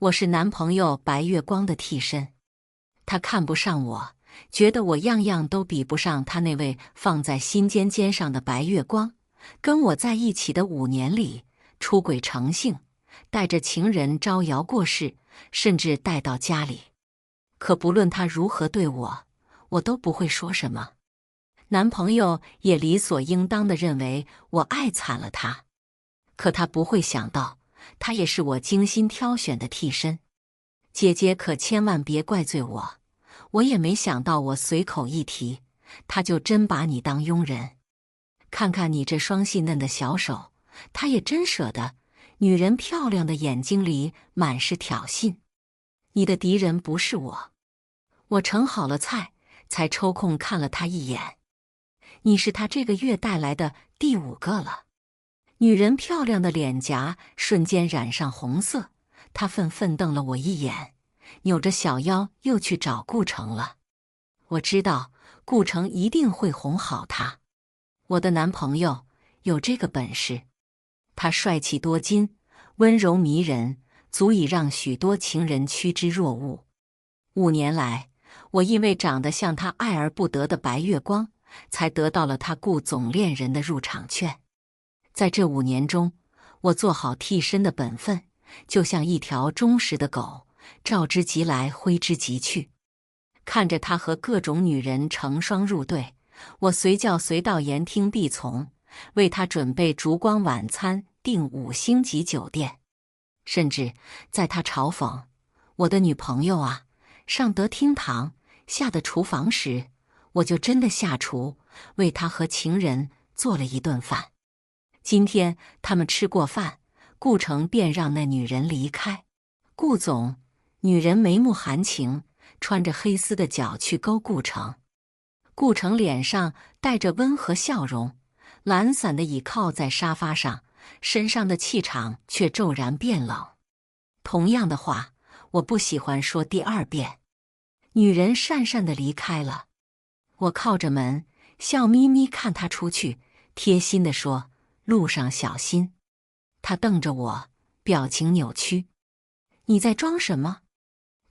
我是男朋友白月光的替身，他看不上我，觉得我样样都比不上他那位放在心尖上的白月光。跟我在一起的5年里，出轨成性，带着情人招摇过市，甚至带到家里。可不论他如何对我，我都不会说什么。男朋友也理所应当地认为我爱惨了他。可他不会想到，他也是我精心挑选的替身。姐姐可千万别怪罪我，我也没想到我随口一提，他就真把你当佣人。看看你这双细嫩的小手，他也真舍得。女人漂亮的眼睛里满是挑衅。你的敌人不是我。我盛好了菜，才抽空看了他一眼。你是他这个月带来的第5个了。女人漂亮的脸颊瞬间染上红色，她愤愤瞪了我一眼，扭着小腰又去找顾城了。我知道顾城一定会哄好她。我的男朋友有这个本事。他帅气多金，温柔迷人，足以让许多情人趋之若鹜。5年来，我因为长得像他爱而不得的白月光，才得到了他顾总恋人的入场券。在这5年中，我做好替身的本分，就像一条忠实的狗，召之即来，挥之即去。看着他和各种女人成双入对，我随叫随到，言听必从，为他准备烛光晚餐，订5星级酒店。甚至在他嘲讽我的女朋友啊，上得厅堂，下得厨房时，我就真的下厨，为他和情人做了一顿饭。今天他们吃过饭，顾城便让那女人离开。顾总，女人眉目含情，穿着黑丝的脚去勾顾城。顾城脸上带着温和笑容，懒散地倚靠在沙发上，身上的气场却骤然变冷。同样的话，我不喜欢说第2遍。女人讪讪地离开了。我靠着门，笑眯眯看她出去，贴心地说：“路上小心。”她瞪着我，表情扭曲。“你在装什么？”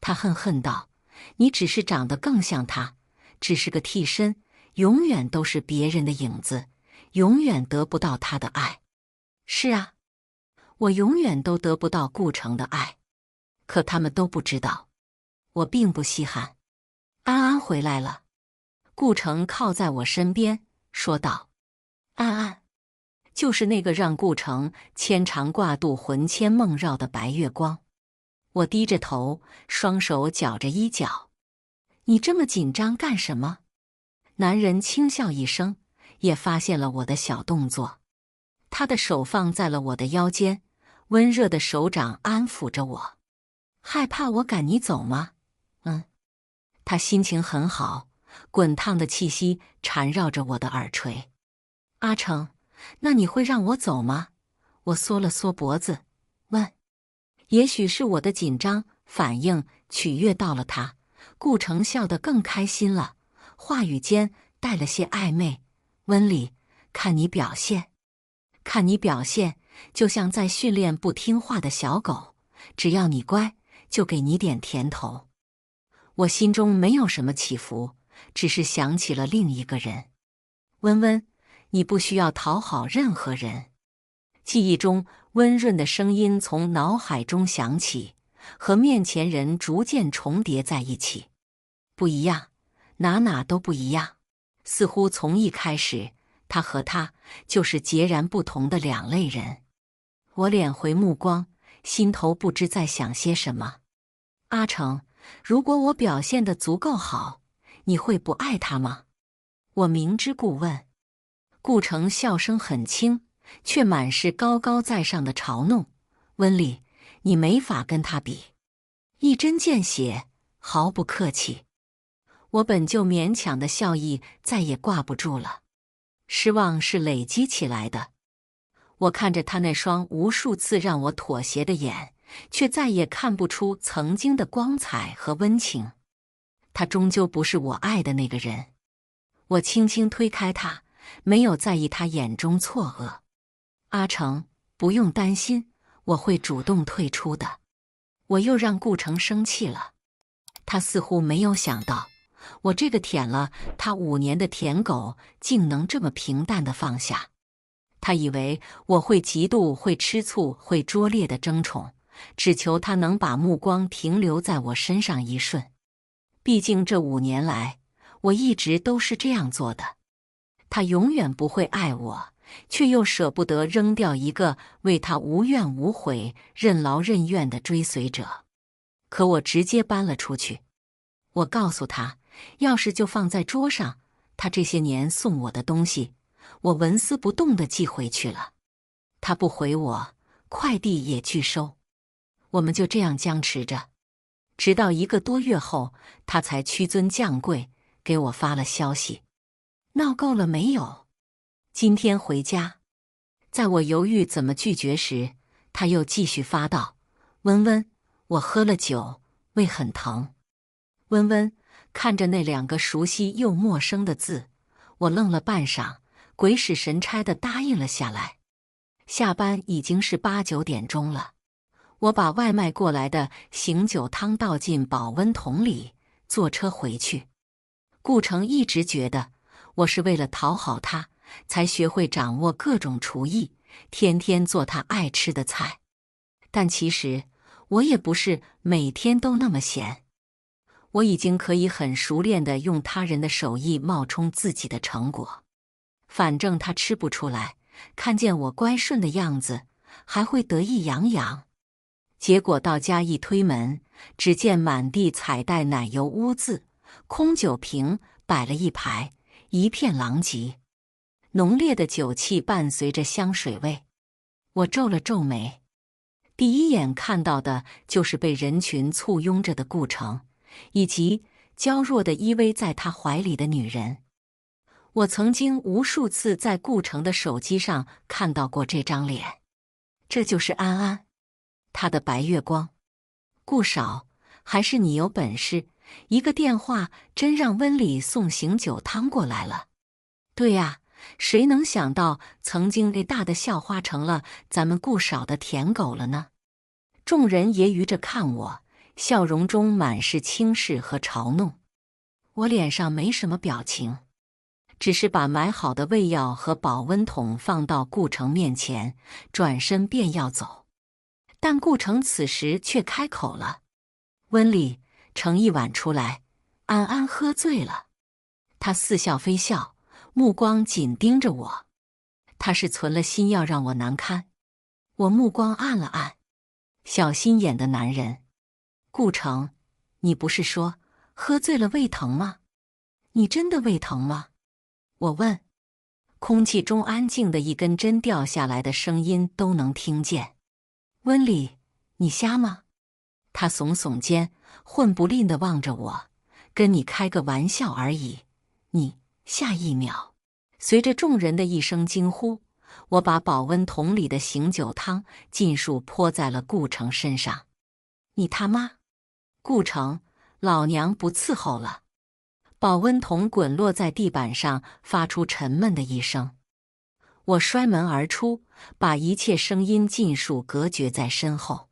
她恨恨道：“你只是长得更像他，只是个替身，永远都是别人的影子，永远得不到他的爱。”是啊，我永远都得不到顾城的爱。可他们都不知道，我并不稀罕。安安回来了。顾城靠在我身边，说道：“安安，就是那个让顾城牵肠挂肚、魂牵梦绕的白月光。”我低着头，双手绞着衣角。“你这么紧张干什么？”男人轻笑一声，也发现了我的小动作。他的手放在了我的腰间，温热的手掌安抚着我。“害怕我赶你走吗？”“嗯。”他心情很好，滚烫的气息缠绕着我的耳垂。“阿成，那你会让我走吗？”我缩了缩脖子，问。也许是我的紧张反应取悦到了他，顾城笑得更开心了，话语间带了些暧昧。“温里，看你表现，看你表现，就像在训练不听话的小狗，只要你乖，就给你点甜头。”我心中没有什么起伏，只是想起了另一个人。“温温，你不需要讨好任何人。”记忆中温润的声音从脑海中响起，和面前人逐渐重叠在一起。不一样，哪哪都不一样。似乎从一开始，他和他就是截然不同的2类人。我敛回目光，心头不知在想些什么。“阿成，如果我表现得足够好，你会不爱他吗？”我明知故问。顾城笑声很轻，却满是高高在上的嘲弄。“温里，你没法跟他比。”一针见血，毫不客气。我本就勉强的笑意再也挂不住了。失望是累积起来的。我看着他那双无数次让我妥协的眼，却再也看不出曾经的光彩和温情。他终究不是我爱的那个人。我轻轻推开他，没有在意他眼中错愕。“阿成，不用担心，我会主动退出的。”我又让顾城生气了。他似乎没有想到，我这个舔了他5年的舔狗，竟能这么平淡地放下。他以为我会嫉妒，会吃醋，会拙劣地争宠，只求他能把目光停留在我身上一瞬。毕竟这5年来，我一直都是这样做的。他永远不会爱我，却又舍不得扔掉一个为他无怨无悔、任劳任怨的追随者。可我直接搬了出去。我告诉他，钥匙就放在桌上，他这些年送我的东西，我纹丝不动地寄回去了。他不回我，快递也拒收。我们就这样僵持着，直到1个多月后，他才屈尊降贵给我发了消息。闹够了没有？今天回家。在我犹豫怎么拒绝时，他又继续发道：温温，我喝了酒，胃很疼。温温，看着那2个熟悉又陌生的字，我愣了半晌，鬼使神差地答应了下来。下班已经是8、9点钟了，我把外卖过来的醒酒汤倒进保温桶里，坐车回去。顾城一直觉得我是为了讨好他，才学会掌握各种厨艺，天天做他爱吃的菜。但其实我也不是每天都那么闲。我已经可以很熟练地用他人的手艺冒充自己的成果。反正他吃不出来，看见我乖顺的样子，还会得意洋洋。结果到家一推门，只见满地彩带奶油污渍，空酒瓶摆了一排，一片狼藉。浓烈的酒气伴随着香水味。我皱了皱眉，第一眼看到的就是被人群簇拥着的顾城，以及娇弱地依偎在他怀里的女人。我曾经无数次在顾城的手机上看到过这张脸，这就是安安，他的白月光。顾少，还是你有本事，一个电话真让温里送醒酒汤过来了。对呀，谁能想到曾经那大的校花成了咱们顾少的舔狗了呢？众人揶揄着看我，笑容中满是轻视和嘲弄。我脸上没什么表情，只是把买好的胃药和保温桶放到顾城面前，转身便要走。但顾城此时却开口了：温里，盛一碗出来，安安喝醉了。他似笑非笑，目光紧盯着我。他是存了心要让我难堪。我目光暗了暗，小心眼的男人。顾城，你不是说喝醉了胃疼吗？你真的胃疼吗？我问。空气中安静的一根针掉下来的声音都能听见。温里，你瞎吗？他耸耸肩，混不吝地望着我，跟你开个玩笑而已。你，下一秒，随着众人的一声惊呼，我把保温桶里的醒酒汤尽数泼在了顾城身上。你他妈！顾城，老娘不伺候了。保温桶滚落在地板上，发出沉闷的一声。我摔门而出，把一切声音尽数隔绝在身后。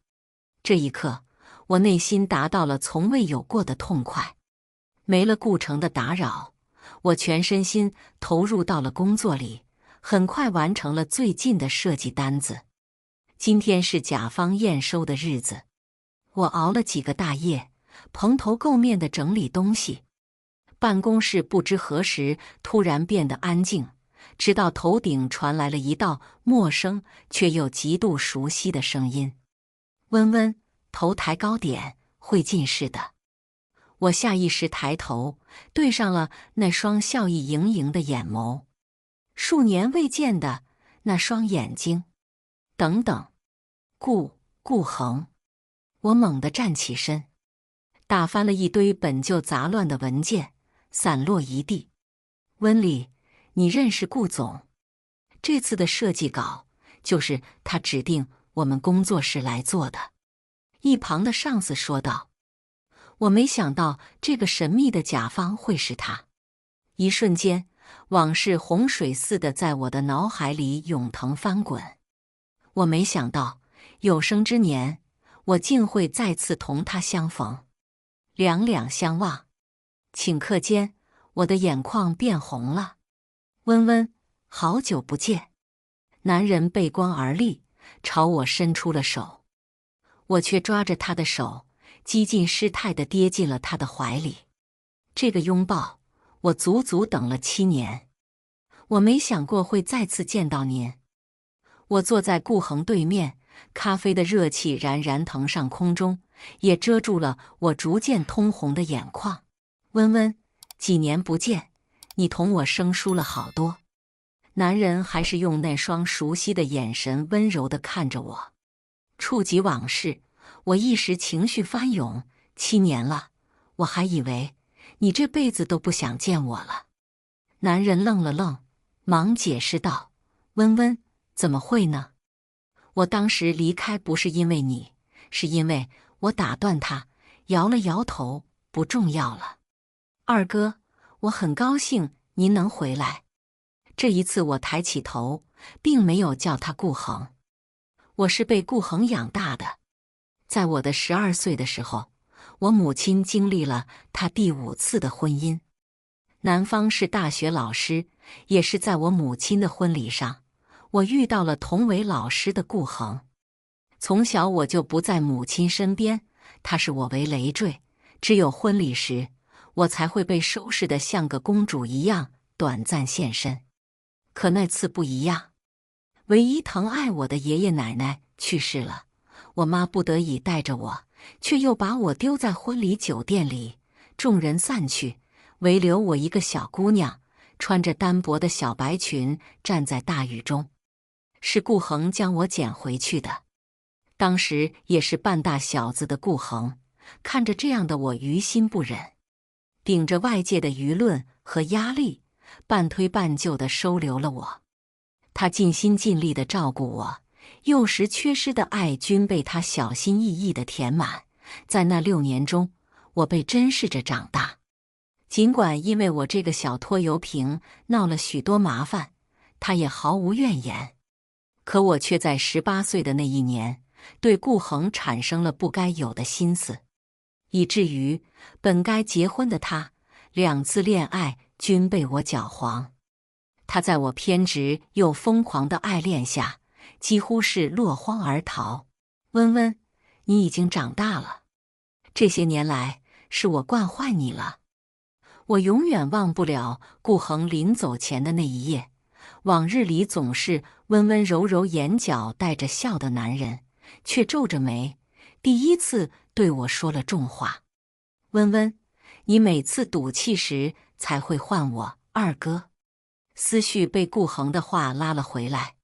这一刻，我内心达到了从未有过的痛快。没了顾城的打扰，我全身心投入到了工作里，很快完成了最近的设计单子。今天是甲方验收的日子，我熬了几个大夜，蓬头垢面地整理东西。办公室不知何时突然变得安静，直到头顶传来了一道陌生却又极度熟悉的声音：温温，头抬高点，会近视的。我下意识抬头，对上了那双笑意盈盈的眼眸，数年未见的那双眼睛。等等，顾恒！我猛地站起身，打翻了一堆本就杂乱的文件，散落一地。温里，你认识顾总？这次的设计稿就是他指定我们工作室来做的。一旁的上司说道。我没想到这个神秘的甲方会是他。一瞬间，往事洪水似的在我的脑海里涌腾翻滚。我没想到，有生之年，我竟会再次同他相逢。两两相望，顷刻间，我的眼眶变红了。温温，好久不见。男人背光而立，朝我伸出了手，我却抓着他的手，几近失态地跌进了他的怀里。这个拥抱，我足足等了7年。我没想过会再次见到您。我坐在顾恒对面，咖啡的热气冉冉腾上空中，也遮住了我逐渐通红的眼眶。温温，几年不见，你同我生疏了好多。男人还是用那双熟悉的眼神温柔地看着我。触及往事，我一时情绪翻涌。7年了，我还以为你这辈子都不想见我了。男人愣了愣，忙解释道：温温，怎么会呢？我当时离开不是因为你，是因为我打断他，摇了摇头，不重要了。二哥，我很高兴您能回来。这一次我抬起头，并没有叫他顾恒。我是被顾恒养大的。在我的12岁的时候，我母亲经历了她第5次的婚姻。男方是大学老师，也是在我母亲的婚礼上，我遇到了同为老师的顾恒。从小我就不在母亲身边，他视我为累赘，只有婚礼时，我才会被收拾得像个公主一样短暂现身。可那次不一样，唯一疼爱我的爷爷奶奶去世了，我妈不得已带着我，却又把我丢在婚礼酒店里。众人散去，唯留我一个小姑娘，穿着单薄的小白裙站在大雨中。是顾恒将我捡回去的。当时也是半大小子的顾恒，看着这样的我于心不忍，顶着外界的舆论和压力，半推半就地收留了我。他尽心尽力地照顾我，幼时缺失的爱均被他小心翼翼地填满。在那6年中，我被珍视着长大。尽管因为我这个小拖油瓶闹了许多麻烦，他也毫无怨言。可我却在18岁的那一年，对顾恒产生了不该有的心思，以至于本该结婚的他，2次恋爱均被我搅黄。他在我偏执又疯狂的爱恋下，几乎是落荒而逃。温温，你已经长大了，这些年来是我惯坏你了。我永远忘不了顾恒临走前的那一夜。往日里总是温温柔柔眼角带着笑的男人，却皱着眉，第一次对我说了重话。温温，你每次赌气时才会唤我二哥。思绪被顾恒的话拉了回来。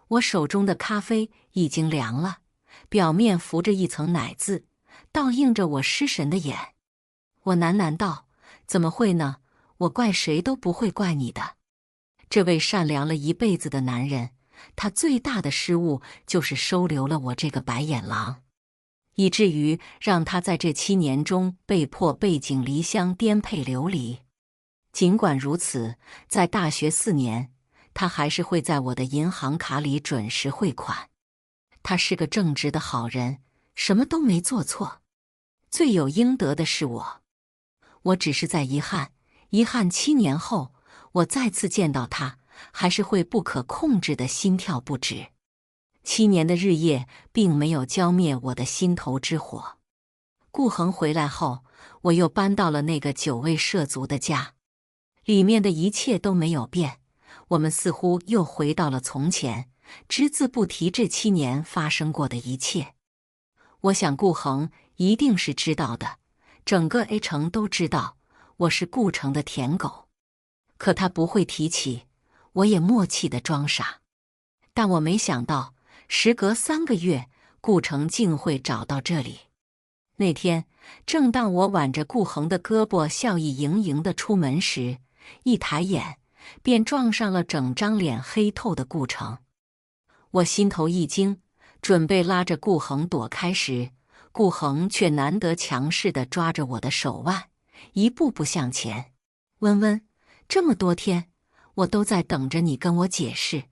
我手中的咖啡已经凉了，表面浮着一层奶渍，倒映着我失神的眼。我喃喃道：怎么会呢？我怪谁都不会怪你的。这位善良了一辈子的男人，他最大的失误就是收留了我这个白眼狼，以至于让他在这7年中被迫背井离乡，颠沛流离。尽管如此，在大学4年，他还是会在我的银行卡里准时汇款。他是个正直的好人，什么都没做错，罪有应得的是我。我只是在遗憾7年后，我再次见到他，还是会不可控制的心跳不止。7年的日夜并没有浇灭我的心头之火。顾恒回来后，我又搬到了那个久未涉足的家，里面的一切都没有变，我们似乎又回到了从前，只字不提这7年发生过的一切。我想顾恒一定是知道的，整个 A 城都知道我是顾城的舔狗，可他不会提起，我也默契地装傻。但我没想到，时隔3个月，顾城竟会找到这里。那天，正当我挽着顾恒的胳膊，笑意盈盈地出门时，一抬眼便撞上了整张脸黑透的顾城。我心头一惊，准备拉着顾恒躲开时，顾恒却难得强势地抓着我的手腕，一步步向前。温温，这么多天，我都在等着你跟我解释。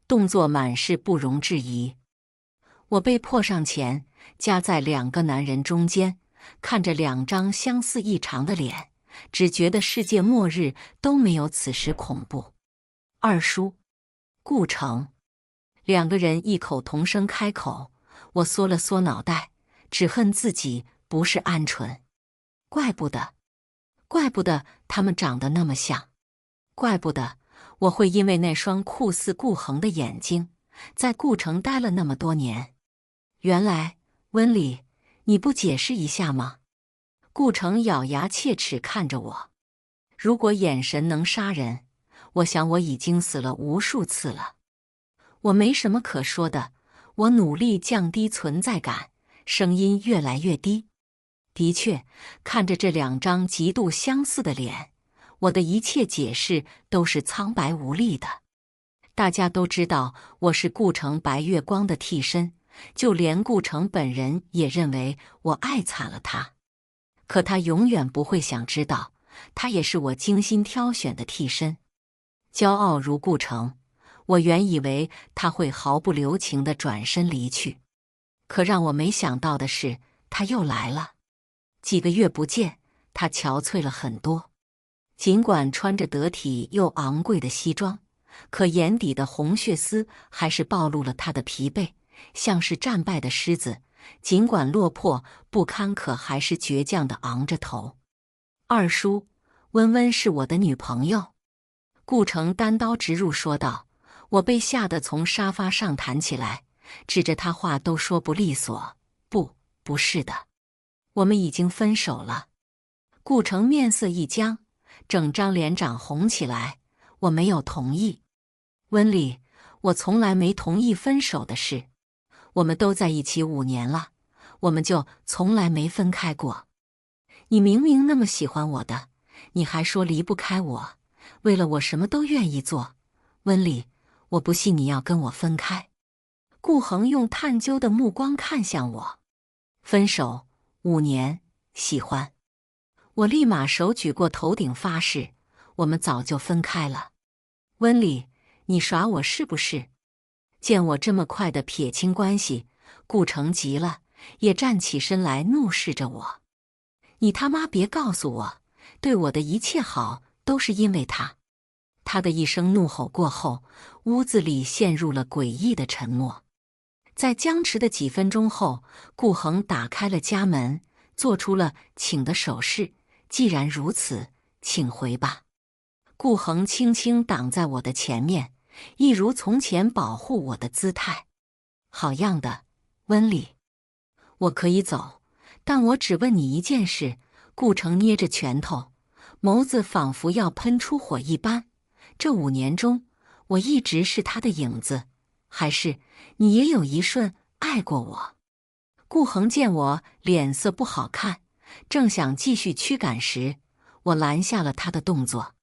动作满是不容置疑。我被迫上前，夹在两个男人中间，看着两张相似异常的脸，只觉得世界末日都没有此时恐怖。二叔，顾城。两个人异口同声开口，我缩了缩脑袋，只恨自己不是鹌鹑。怪不得他们长得那么像，怪不得我会因为那双酷似顾恒的眼睛，在顾城待了那么多年。原来，温里，你不解释一下吗？顾城咬牙切齿看着我，如果眼神能杀人，我想我已经死了无数次了。我没什么可说的，我努力降低存在感，声音越来越低。的确，看着这两张极度相似的脸，我的一切解释都是苍白无力的。大家都知道我是顾城白月光的替身，就连顾城本人也认为我爱惨了他。可他永远不会想知道，他也是我精心挑选的替身。骄傲如顾城，我原以为他会毫不留情地转身离去，可让我没想到的是，他又来了。几个月不见，他憔悴了很多。尽管穿着得体又昂贵的西装，可眼底的红血丝还是暴露了他的疲惫，像是战败的狮子，尽管落魄不堪，可还是倔强地昂着头。二叔，温温是我的女朋友。顾城单刀直入说道。我被吓得从沙发上弹起来，指着他话都说不利索。不是的，我们已经分手了。顾城面色一僵，整张脸长红起来。我没有同意。温里，我从来没同意分手的事。我们都在一起5年了，我们就从来没分开过。你明明那么喜欢我的，你还说离不开我，为了我什么都愿意做。温里，我不信你要跟我分开。顾恒用探究的目光看向我。分手5年，喜欢。我立马手举过头顶发誓，我们早就分开了。温里，你耍我是不是？见我这么快的撇清关系，顾城急了，也站起身来怒视着我。你他妈别告诉我，对我的一切好都是因为他。他的一声怒吼过后，屋子里陷入了诡异的沉默。在僵持的几分钟后，顾恒打开了家门，做出了请的手势。既然如此，请回吧。顾恒轻轻挡在我的前面，一如从前保护我的姿态。好样的，温里。我可以走，但我只问你一件事。顾城捏着拳头，眸子仿佛要喷出火一般。这5年中，我一直是他的影子，还是你也有一瞬爱过我？顾恒见我脸色不好看，正想继续驱赶时，我拦下了他的动作。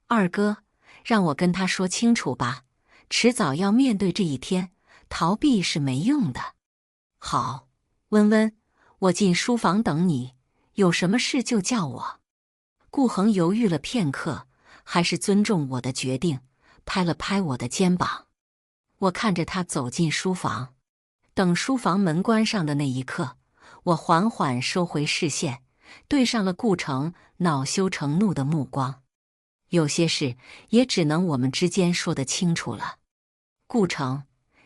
二哥，让我跟他说清楚吧，迟早要面对这一天，逃避是没用的。好，温温，我进书房等你，有什么事就叫我。顾恒犹豫了片刻，还是尊重我的决定，拍了拍我的肩膀。我看着他走进书房，等书房门关上的那一刻，我缓缓收回视线，对上了顾城恼羞成怒的目光。有些事也只能我们之间说得清楚了。顾城，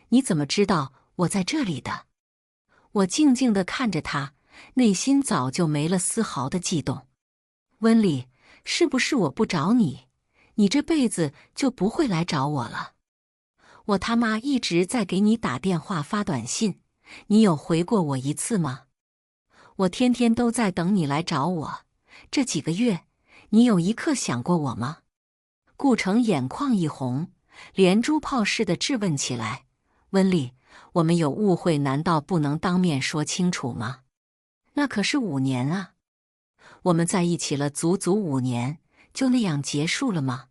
你怎么知道我在这里的？我静静地看着他，内心早就没了丝毫的悸动。温里，是不是我不找你，你这辈子就不会来找我了？我他妈一直在给你打电话发短信，你有回过我一次吗？我天天都在等你来找我，这几个月，你有一刻想过我吗？顾城眼眶一红，连珠炮似的质问起来。温里，我们有误会，难道不能当面说清楚吗？那可是5年啊！我们在一起了足足5年，就那样结束了吗？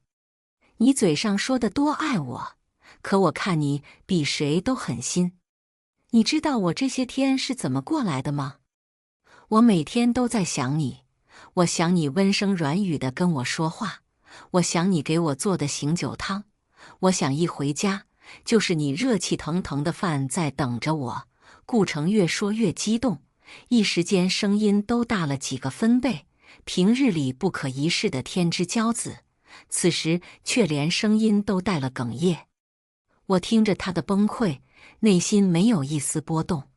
你嘴上说的多爱我，可我看你比谁都狠心。你知道我这些天是怎么过来的吗？我每天都在想你，我想你温声软语的跟我说话，我想你给我做的醒酒汤，我想一回家就是你热气腾腾的饭在等着我，顾城越说越激动，一时间声音都大了几个分贝。平日里不可一世的天之骄子，此时却连声音都带了哽咽。我听着他的崩溃，内心没有一丝波动，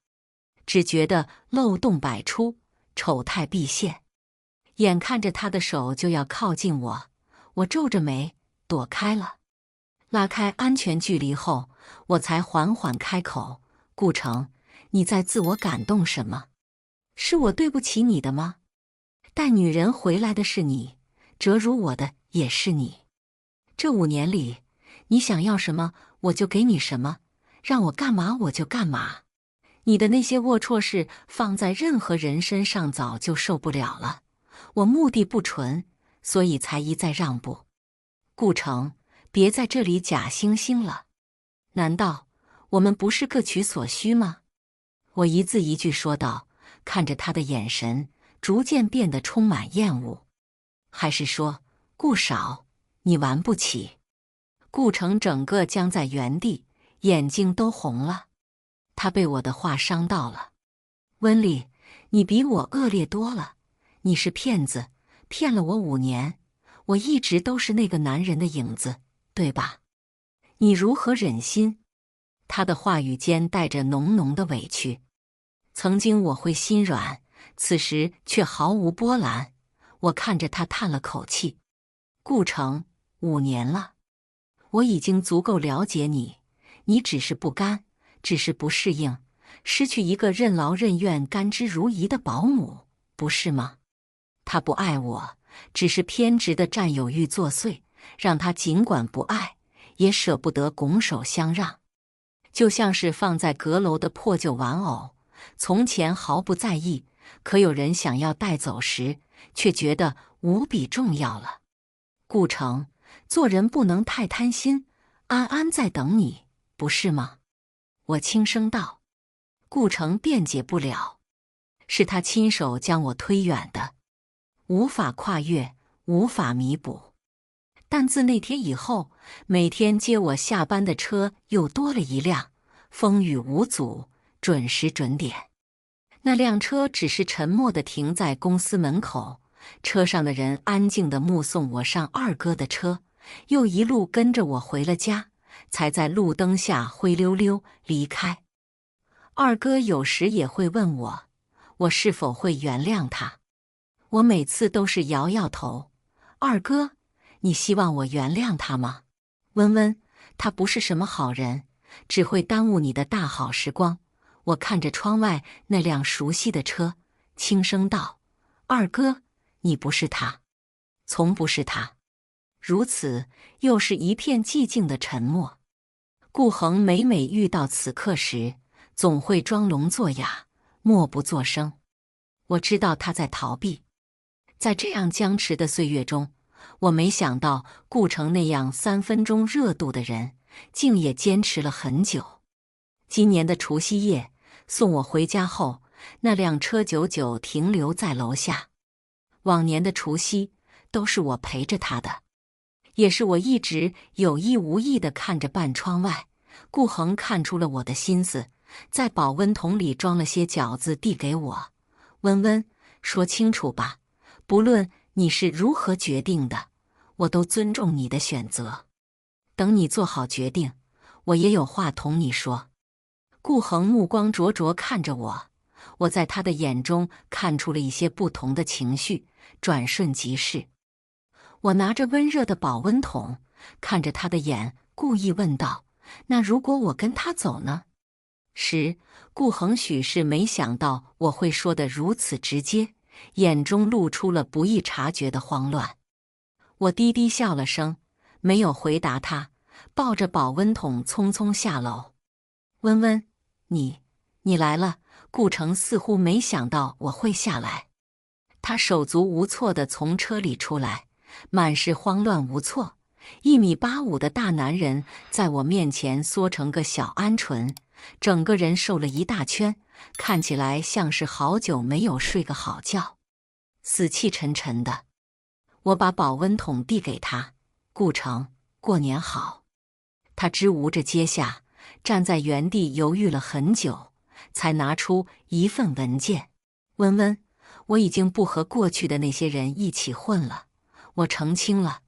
只觉得漏洞百出，丑态毕现。眼看着他的手就要靠近我，我皱着眉躲开了。拉开安全距离后，我才缓缓开口：“顾城，你在自我感动什么？是我对不起你的吗？带女人回来的是你，折辱我的也是你。这5年里，你想要什么我就给你什么，让我干嘛我就干嘛。你的那些龌龊事放在任何人身上早就受不了了。我目的不纯，所以才一再让步。顾城，别在这里假惺惺了。难道我们不是各取所需吗？”我一字一句说道，看着他的眼神逐渐变得充满厌恶。还是说，顾少，你玩不起？顾城整个僵在原地，眼睛都红了。他被我的话伤到了。温丽，你比我恶劣多了。你是骗子，骗了我5年，我一直都是那个男人的影子，对吧？你如何忍心？他的话语间带着浓浓的委屈。曾经我会心软，此时却毫无波澜。我看着他叹了口气。顾城，5年了，我已经足够了解你，你只是不甘，只是不适应，失去一个任劳任怨、甘之如饴的保姆，不是吗？他不爱我，只是偏执的占有欲作祟，让他尽管不爱，也舍不得拱手相让。就像是放在阁楼的破旧玩偶，从前毫不在意，可有人想要带走时，却觉得无比重要了。顾城，做人不能太贪心，安安在等你，不是吗？我轻声道。顾城辩解不了，是他亲手将我推远的，无法跨越，无法弥补。但自那天以后，每天接我下班的车又多了一辆，风雨无阻，准时准点。那辆车只是沉默地停在公司门口，车上的人安静地目送我上二哥的车，又一路跟着我回了家，才在路灯下灰溜溜离开。二哥有时也会问我，我是否会原谅他？我每次都是摇摇头。二哥，你希望我原谅他吗？温温，他不是什么好人，只会耽误你的大好时光。我看着窗外那辆熟悉的车，轻声道：“二哥，你不是他，从不是他。”如此，又是一片寂静的沉默。顾恒每遇到此刻时，总会装聋作哑，默不作声。我知道他在逃避。在这样僵持的岁月中，我没想到顾城那样3分钟热度的人，竟也坚持了很久。今年的除夕夜，送我回家后，那辆车久久停留在楼下。往年的除夕，都是我陪着他的，也是我一直有意无意地看着半窗外。顾恒看出了我的心思，在保温桶里装了些饺子递给我。温温，说清楚吧，不论你是如何决定的，我都尊重你的选择。等你做好决定，我也有话同你说。顾恒目光灼灼看着我，我在他的眼中看出了一些不同的情绪，转瞬即逝。我拿着温热的保温桶，看着他的眼，故意问道：“那如果我跟他走呢？”顾恒许是没想到我会说得如此直接，眼中露出了不易察觉的慌乱。我低低笑了声，没有回答他，抱着保温桶匆匆下楼。温温，你来了。顾城似乎没想到我会下来，他手足无措地从车里出来，满是慌乱无措。1.85米的大男人在我面前缩成个小鹌鹑，整个人瘦了一大圈，看起来像是好久没有睡个好觉，死气沉沉的。我把保温桶递给他：“顾城，过年好。”他支吾着接下，站在原地犹豫了很久，才拿出一份文件。温温，我已经不和过去的那些人一起混了，我澄清了，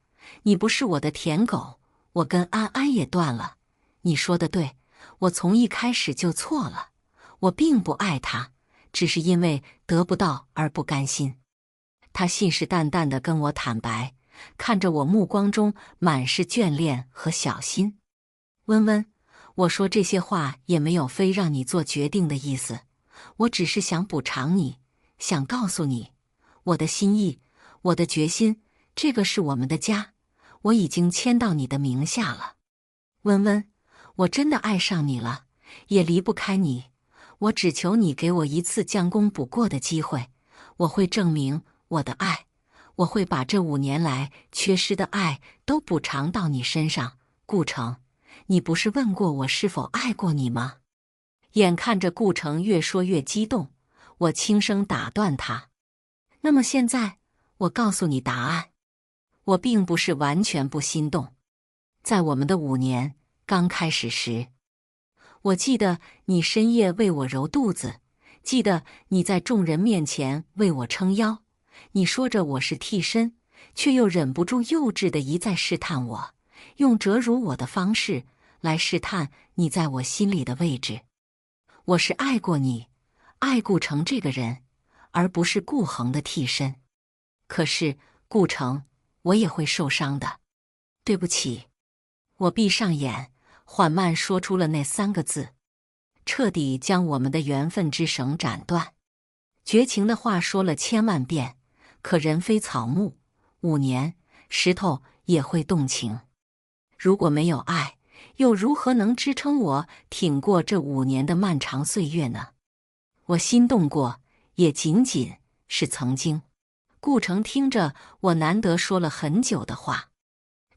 你不是我的舔狗，我跟安安也断了。你说的对，我从一开始就错了，我并不爱他，只是因为得不到而不甘心。他信誓旦旦地跟我坦白，看着我目光中满是眷恋和小心。温温，我说这些话也没有非让你做决定的意思，我只是想补偿你，想告诉你我的心意，我的决心，这个是我们的家，我已经签到你的名下了。温温，我真的爱上你了，也离不开你，我只求你给我一次将功补过的机会，我会证明我的爱，我会把这5年来缺失的爱都补偿到你身上。顾城，你不是问过我是否爱过你吗？眼看着顾城越说越激动，我轻声打断他。那么现在，我告诉你答案，我并不是完全不心动。在我们的5年刚开始时，我记得你深夜为我揉肚子，记得你在众人面前为我撑腰，你说着我是替身，却又忍不住幼稚地一再试探我，用折辱我的方式来试探你在我心里的位置。我是爱过你，爱顾城这个人，而不是顾恒的替身。可是，顾城，我也会受伤的。对不起。我闭上眼，缓慢说出了那3个字，彻底将我们的缘分之绳斩断。绝情的话说了1000万遍，可人非草木，5年，石头也会动情。如果没有爱，又如何能支撑我挺过这5年的漫长岁月呢？我心动过，也仅仅是曾经。顾城听着我难得说了很久的话，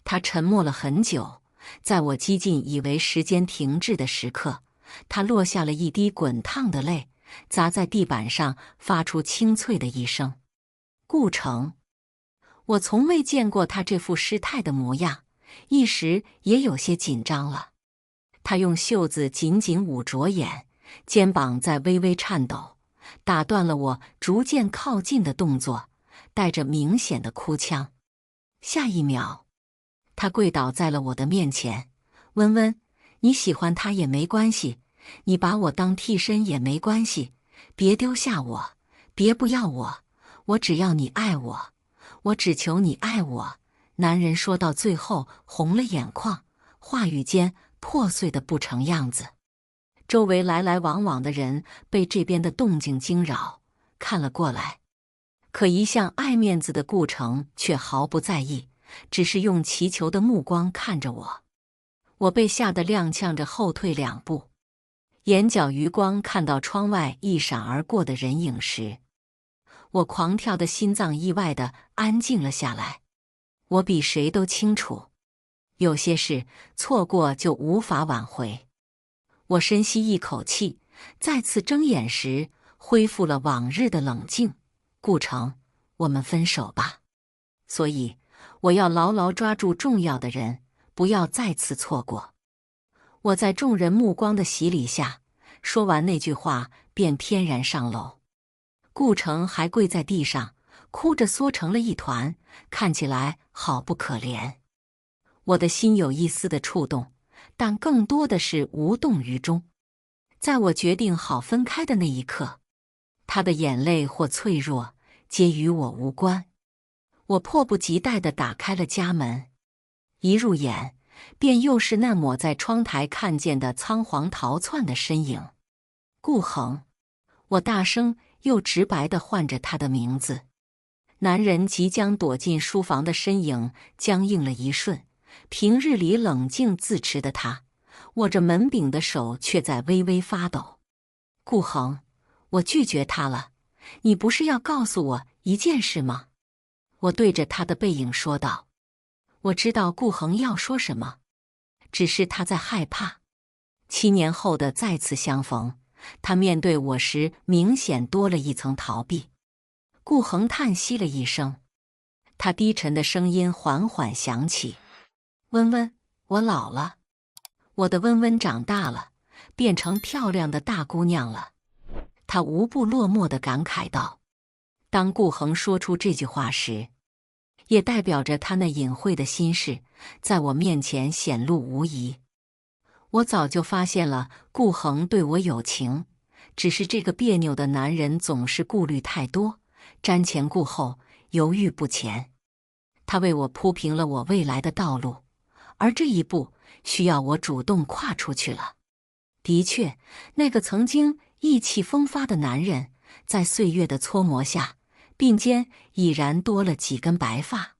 他沉默了很久，在我几近以为时间停滞的时刻，他落下了一滴滚烫的泪，砸在地板上，发出清脆的一声。顾城，我从未见过他这副失态的模样，一时也有些紧张了。他用袖子紧紧捂着眼，肩膀在微微颤抖，打断了我逐渐靠近的动作，带着明显的哭腔。下一秒，他跪倒在了我的面前。温温，你喜欢他也没关系，你把我当替身也没关系，别丢下我，别不要我，我只要你爱我，我只求你爱我。男人说到最后红了眼眶，话语间破碎的不成样子。周围来来往往的人被这边的动静惊扰，看了过来。可一向爱面子的顾城却毫不在意，只是用祈求的目光看着我。我被吓得踉跄着后退2步，眼角余光看到窗外一闪而过的人影时，我狂跳的心脏意外地安静了下来。我比谁都清楚，有些事错过就无法挽回。我深吸一口气，再次睁眼时恢复了往日的冷静。顾城，我们分手吧。所以，我要牢牢抓住重要的人，不要再次错过。我在众人目光的洗礼下，说完那句话便翩然上楼。顾城还跪在地上，哭着缩成了一团，看起来好不可怜。我的心有一丝的触动，但更多的是无动于衷。在我决定好分开的那一刻，他的眼泪或脆弱，皆与我无关。我迫不及待地打开了家门，一入眼，便又是那抹在窗台看见的仓皇逃窜的身影。顾恒，我大声又直白地唤着他的名字。男人即将躲进书房的身影僵硬了一瞬，平日里冷静自持的他，握着门柄的手却在微微发抖。顾恒，我拒绝他了，你不是要告诉我一件事吗？我对着他的背影说道。我知道顾恒要说什么，只是他在害怕。7年后的再次相逢，他面对我时明显多了一层逃避。顾恒叹息了一声，他低沉的声音缓缓响起：温温，我老了，我的温温长大了，变成漂亮的大姑娘了。他无不落寞地感慨道。当顾恒说出这句话时，也代表着他那隐晦的心事在我面前显露无遗。我早就发现了顾恒对我有情，只是这个别扭的男人总是顾虑太多，瞻前顾后，犹豫不前。他为我铺平了我未来的道路，而这一步需要我主动跨出去了。的确，那个曾经意气风发的男人，在岁月的搓磨下，鬓间已然多了几根白发。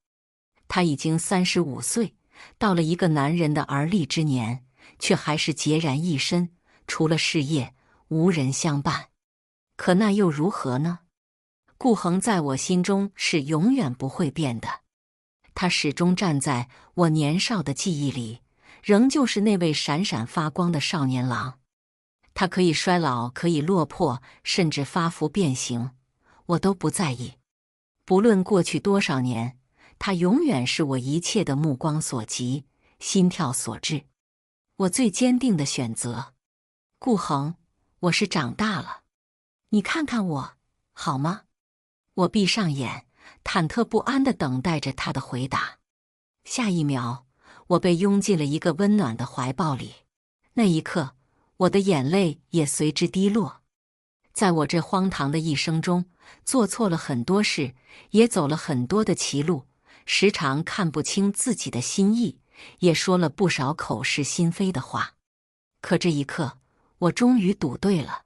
他已经35岁，到了一个男人的而立之年，却还是孑然一身，除了事业，无人相伴。可那又如何呢？顾恒在我心中是永远不会变的，他始终站在我年少的记忆里，仍旧是那位闪闪发光的少年郎。他可以衰老，可以落魄，甚至发福变形，我都不在意。不论过去多少年，他永远是我一切的目光所及，心跳所致，我最坚定的选择。顾恒，我是长大了，你看看我，好吗？我闭上眼，忐忑不安地等待着他的回答。下一秒，我被拥进了一个温暖的怀抱里。那一刻，我的眼泪也随之滴落。在我这荒唐的一生中，做错了很多事，也走了很多的歧路，时常看不清自己的心意，也说了不少口是心非的话。可这一刻，我终于赌对了。